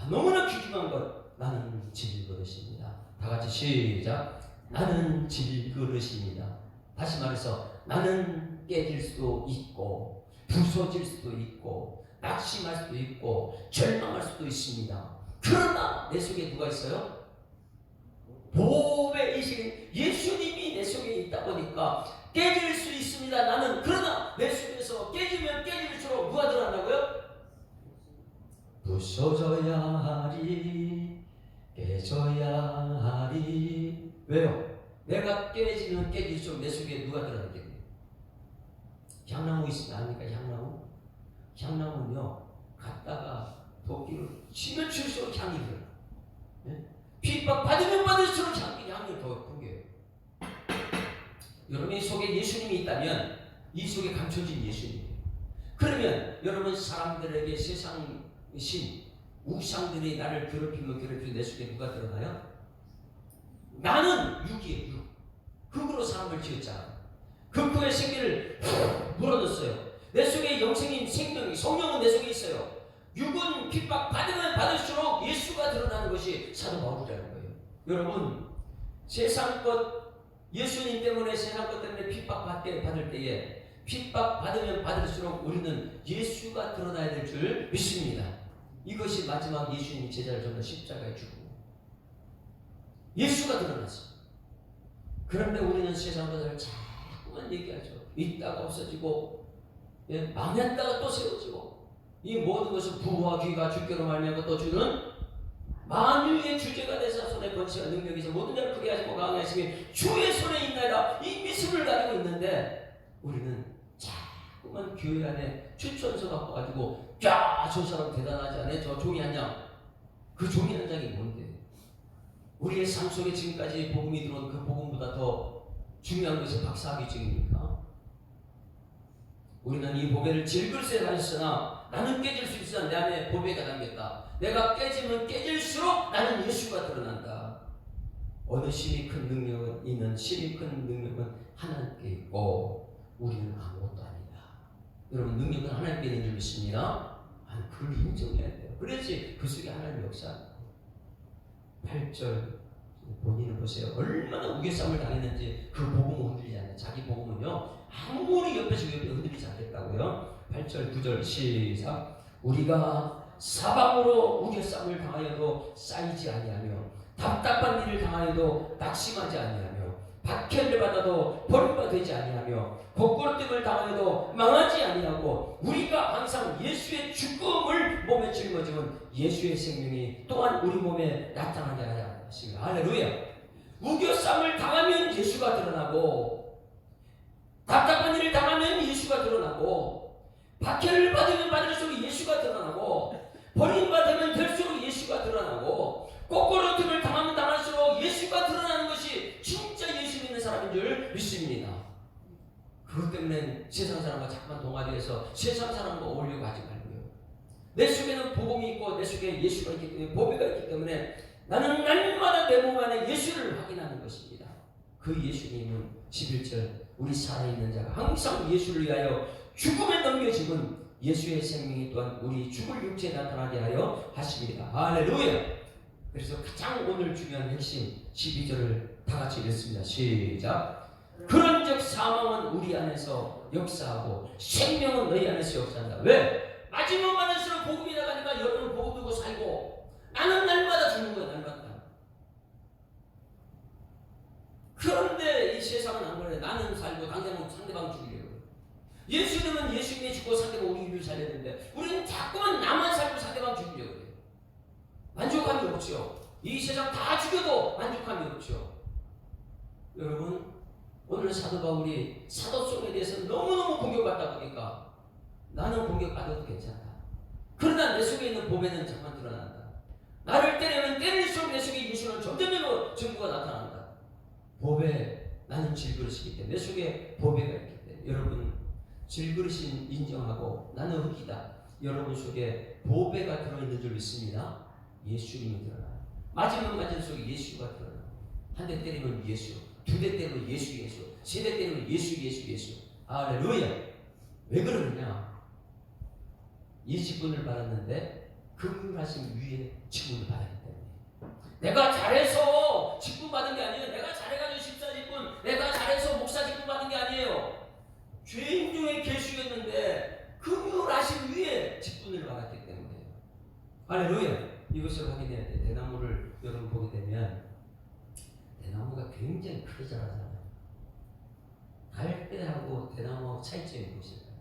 너무나 귀중한 것. 나는 질그릇입니다. 다 같이 시작. 나는 질그릇입니다. 다시 말해서 나는 깨질 수도 있고 부서질 수도 있고 낙심할 수도 있고 절망할 수도 있습니다. 그러나 내 속에 누가 있어요? 보배이신 예수님이 내 속에 있다 보니까 깨질 수 있습니다. 나는. 그러나 내 속에서 깨지면 깨질수록 누가 들어간다고요? 부서져야 하리 깨져야 하리. 왜요? 내가 깨지면 깨질수록 내 속에 누가 들어가겠니? 향나무 있으면 아닙니까? 향나무? 향나무는요 갖다가 도끼로 치면 칠수록 향이 들어요. 네? 핍박 받으면 받을수록 향이 더 풍겨요. 여러분의 속에 예수님이 있다면 이 속에 감춰진 예수님. 그러면 여러분 사람들에게 세상 신 우상들이 나를 괴롭히면 내 속에 누가 들어가요? 나는 육이에요. 육. 흙으로 사람을 지었잖아요. 흙의 생기를 물어줬어요. 내 속에 영생인 생명이 성령은 내 속에 있어요. 육은 핍박 받으면 받을수록 예수가 드러나는 것이 사도 바울이라는 거예요. 여러분 세상 것 예수님 때문에 세상 것 때문에 핍박 받을 때에 핍박 받으면 받을수록 우리는 예수가 드러나야 될 줄 믿습니다. 이것이 마지막 예수님이 제자를 전부 십자가에 죽고 예수가 드러났어. 그런데 우리는 세상 것을 자꾸만 얘기하죠. 있다가 없어지고 망했다가 또 세워지고 이 모든 것은 부와 귀가 주께로 말미암아 또 주는 만유의 주제가 되사 손에 권세와 능력이 있어 모든 자를 크게 하시고 강하게 하시며 주의 손에 있나이다. 이 믿음을 가지고 있는데 우리는 자꾸만 교회 안에 추천서 갖고 가지고 야, 저 사람 대단하지 않아? 저 종이 한 장. 그 종이 한 장이 뭔데? 우리의 삶 속에 지금까지 복음이 들어온 그 복음보다 더 중요한 것이 박사학위증입니까? 우리는 이 보배를 질그릇에 가졌으나 나는 깨질 수 있어. 내 안에 보배가 담겼다. 내가 깨지면 깨질수록 나는 예수가 드러난다. 어느 심히 큰 능력은 있는 심히 큰 능력은 하나님께 있고 우리는 아무것도 아니다. 여러분 능력은 하나님께 있는 줄 믿습니다. 그걸 인정해야 돼요. 그래야지 그 속에 하나님 역사. 8절 본인을 보세요. 얼마나 우겨쌈을 당했는지 그 복음은 흔들리지 않아요. 자기 복음은요 아무리 옆에서 흔들리지 않겠다고요. 8절 9절 시작. 우리가 사방으로 우겨쌈을 당하여도 쌓이지 아니하며 답답한 일을 당하여도 낙심하지 아니하며 박해를 받아도 버림받지 아니하며 곡골등을 당하여도 망하지 아니하고 우리가 항상 예수의 죽음을 몸에 짊어지면 예수의 생명이 또한 우리 몸에 나타나게 하자. 할렐루야. 우겨쌈을 당하면 예수가 드러나고 답답한 일을 당하면 예수가 드러나고 박해를 받으면 받을수록 예수가 드러나고 버림받으면 될수록 예수가 드러나고 거꾸로 틈을 그것 때문에 세상 사람과 자꾸만 동화되어서 세상 사람과 어울려고 하지 말고요. 내 속에는 복음이 있고 내 속에 예수가 있기 때문에 보배가 있기 때문에 나는 날마다 내 몸 안에 예수를 확인하는 것입니다. 그 예수님은 11절 우리 살아있는 자가 항상 예수를 위하여 죽음에 넘겨지면 예수의 생명이 또한 우리 죽을 육체에 나타나게 하여 하십니다. 할렐루야. 그래서 가장 오늘 중요한 핵심 12절을 다 같이 읽습니다. 시작. 그런즉 사망은 우리 안에서 역사하고 생명은 너희 안에서 역사한다. 왜? 마지막 만날수록 복음이 나가니까 여러분은 복음 두고 살고 나는 날마다 죽는 거야. 날마다. 그런데 이 세상은 안 그래. 나는 살고 상대방 죽이려고. 예수님은 예수님이 죽고 상대방 우리를 살려야 되는데 우리는 자꾸만 나만 살고 상대방 죽이려고 해요. 만족감이 없죠. 이 세상 다 죽여도 만족감이 없죠. 여러분 오늘 사도 바울이 사도성에 대해서 너무너무 공격받다 보니까 나는 공격받아도 괜찮다. 그러나 내 속에 있는 보배는 잠깐 드러난다. 나를 때리면 때릴수록 내 속에 예수는 점점 증거가 나타난다. 보배, 나는 질그릇이기 때문에 내 속에 보배가 있기 때문에 여러분 질그릇인 인정하고 나는 흙이다. 여러분 속에 보배가 들어있는 줄 믿습니다. 예수님이 드러나요. 맞으면 맞을수록 예수가 드러나요. 한 대 때리면 예수, 두 대 때리면 예수, 세 대 때리면 예수. 할렐루야. 왜 그러느냐? 이 직분을 받았는데 금융하신 위에 직분을 받았기 때문에. 내가 잘해서 직분 받은 게 아니에요. 내가 잘해가지고 집사 직분, 내가 잘해서 목사 직분 받은 게 아니에요. 죄인 중에 계시였는데 금융하신 위에 직분을 받았기 때문에. 할렐루야. 이것을 확인해야 돼. 대나무를 여러분 보게 되면 대나무가 굉장히 크게 자라잖아요. 갈대하고 대나무하고 차이점이 무엇일까요?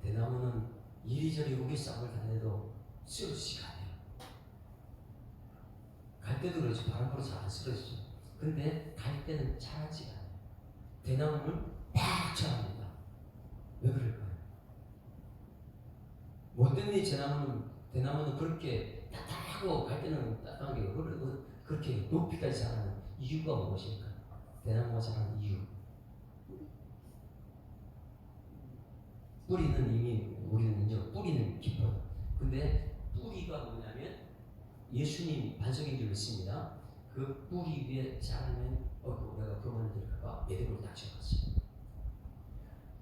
대나무는 이리저리 우기싸움을 다녀도 쓰러지지가 않아요. 갈대도 그렇지 바람 불어 잘 안 쓰러지죠. 근데 갈대는 자라지가 않아요. 대나무는 팍 자랍니다. 왜 그럴까요? 뭐 때문에 대나무는 그렇게 따뜻하고 갈대는 따뜻한 게 그렇게 높이까지 자라는 이유가 무엇일까? 대나무가 자라는 이유. 뿌리는 이미 우리는 인정. 뿌리는 깊어요. 근데 뿌리가 뭐냐면 예수님 반석인 줄 믿습니다. 그 뿌리 위에 자라면 내가 그만을 들을까봐 매듭을 딱 지어놨어요.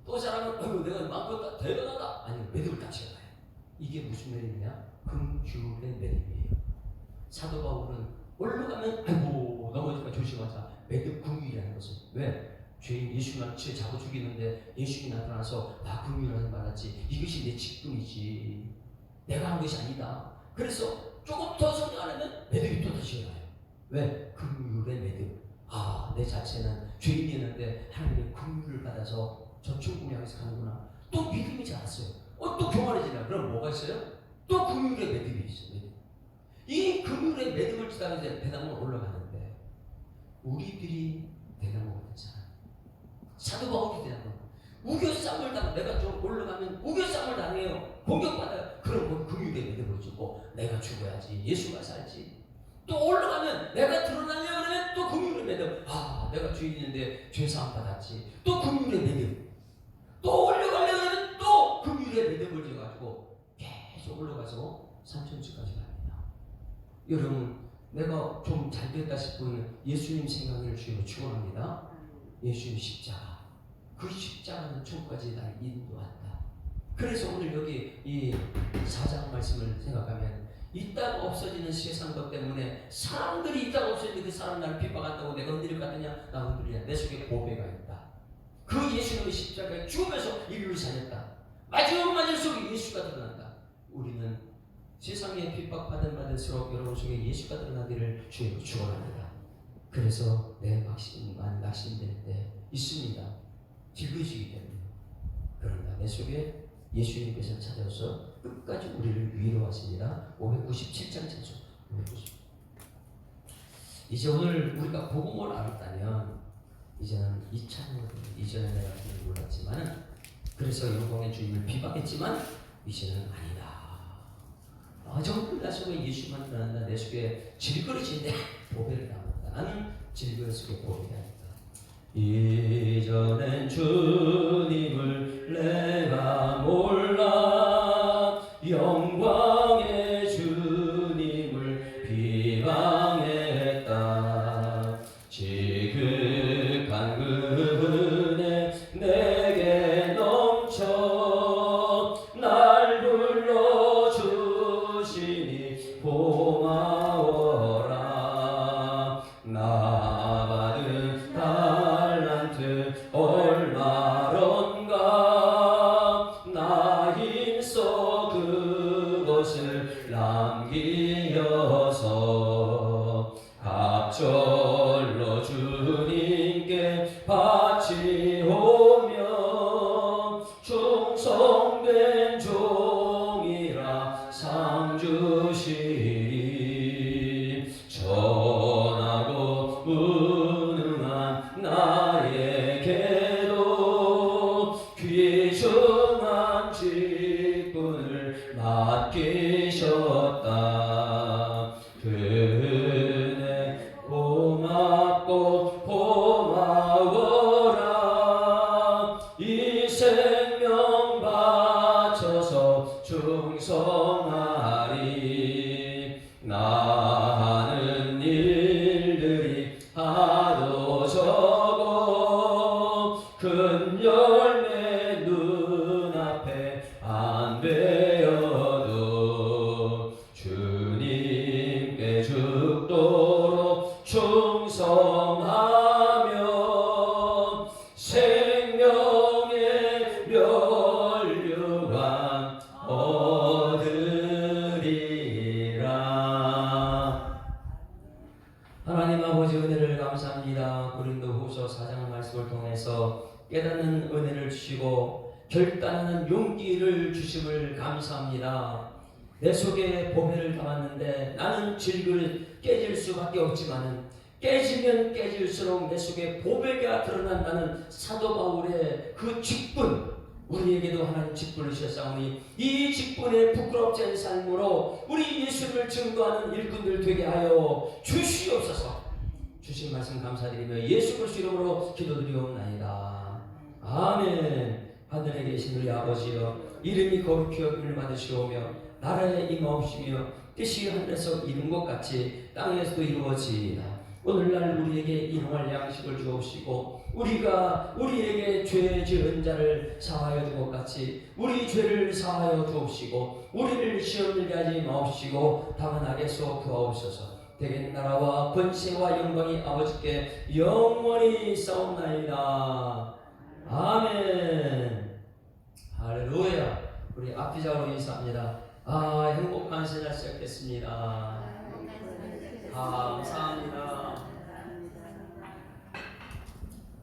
또 자라면 내가 마음껏 대단하다. 아니 매듭을 딱 지어놔요. 이게 무슨 매듭이냐? 긍휼의 매듭이에요. 사도 바울은 올라가면 아이고 넘어지면 조심하자. 매듭 긍휼이라는 것은 왜? 죄인 예수만 죄 잡아 죽이는데 예수님이 나타나서 나 긍휼하는 말하지. 이것이 내 직분이지. 내가 한 것이 아니다. 그래서 조금 더 성장하려면 매듭이 또 다시 일어나요. 왜? 긍휼의 매듭. 내 자체는 죄인이었는데 하나님의 긍휼을 받아서 저 천국을 향해서 가는구나. 또 믿음이 자랐어요. 또 교만해지나? 그럼 뭐가 있어요? 또 긍휼의 매듭이 있어요. 매듭. 이 긍휼의 매듭을 지다가 이제 대나무가 올라가는데 우리들이 대나무가 되잖아요. 사도 바울이 대나무. 우겨싸움을 당해. 내가 좀 올라가면 우겨싸움을 당해요. 공격받아요. 그럼 뭐 긍휼의 매듭을 주고 내가 죽어야지. 예수가 살지. 또 올라가면 내가 드러나려고 하면 또 긍휼의 매듭. 내가 주인인데 죄사함 받았지. 또 긍휼의 매듭. 또 올라가려고 하면 또 긍휼의 매듭을 지어가지고 계속 올라가서 3천주까지 갑니다. 여러분 내가 좀 잘됐다 싶으면 예수님 생각을 주로 축원합니다. 예수님 십자가. 그 십자가는 천국까지 날 인도한다. 그래서 오늘 여기 이 4장 말씀을 생각하면 이 땅 없어지는 세상 것 때문에 사람들이 이 땅 없어지는데 그 사람 나를 핍박한다고 내가 흔들릴 것 같느냐? 나 흔들리냐? 내 속에 보배가 있다. 그 예수님의 십자가에 죽으면서 인류를 살렸다. 마지막 맞을수록 예수가 드러난다. 우리는 세상에 핍박받은 받을수록 여러분 속에 예수가 드러나기를 주님으로 축원합니다. 그래서 내 낙심될 때 있습니다. 질그시기 때문에. 그러나 내 속에 예수님께서 찾아오셔서 끝까지 우리를 위로하십니다. 597장 찬송. 590. 이제 오늘 우리가 복음을 알았다면 이제는 이 찬양을 이전에 내가 몰랐지만 그래서 영광의 주님을 비방했지만 이제는 아니다. 정말 나 속에 예수만 드러난다. 내 속에 질그릇인데 보배를 담았다. 나는 질그릇 속에 보배가 있다. 이전엔 주님을 내가 몰라 영광의 주님을 비방했다. 지극한 그 은혜 내게 넘쳐 날 불러주시니 고마워라. 나 받은 달란트 얼마론가 나 힘써 그것을 남기어서 갑절로 주님께 바치오며 충성된 종이라 상 주시리. 전하고 무능한 나에게도 귀중한 직분을 맡기셨다. 그 은혜 고맙고 고마워라. 이 생명 바쳐서 충성하리. 나 하는 일들이 하도 적어 큰 열매 눈앞에 안 되어도 주님께 죽도록 충성하며 생명의 면류관 얻으리라. 하나님 아버지 은혜를 감사합니다. 고린도후서 4장 말씀을 통해서 깨닫는 은혜를 주시고 결단하는 용기를 주심을 감사합니다. 내 속에 보배를 담았는데 나는 질그릇 깨질 수밖에 없지만은 깨지면 깨질수록 내 속에 보배가 드러난다는 사도 바울의 그 직분, 우리에게도 하나님 직분을 주셨사오니 이 직분에 부끄럽지 않은 삶으로 우리 예수를 증거하는 일꾼들 되게 하여 주시옵소서. 주신 말씀 감사드리며 예수 그리스도 이름으로 기도드리옵나이다. 아멘. 하늘에 계신 우리 아버지여, 이름이 거룩히 여김을 받으시오며 나라에 임하옵시며 뜻이 하늘에서 이룬 것 같이 땅에서도 이루어지이다. 오늘날 우리에게 일용할 양식을 주옵시고 우리가 우리에게 죄 지은 자를 사하여 준 것 같이 우리 죄를 사하여 주옵시고 우리를 시험 들게 하지 마옵시고 다만 악에서 구하옵소서. 대개 나라와 권세와 영광이 아버지께 영원히 싸움나이다. 아멘. 할렐루야. 우리 앞뒤자로 인사합니다. 행복한 새날 시작했습니다. 감사합니다.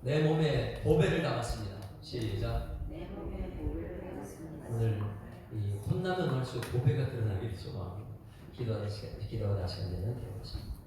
내 몸에 보배를 담았습니다. 시작. 내 몸에 보배를 담았습니다. 오늘 이 혼나면 할수록 보배가 드러나기를 소망합니다. 기도하다 시간 되면 되어보겠습니다.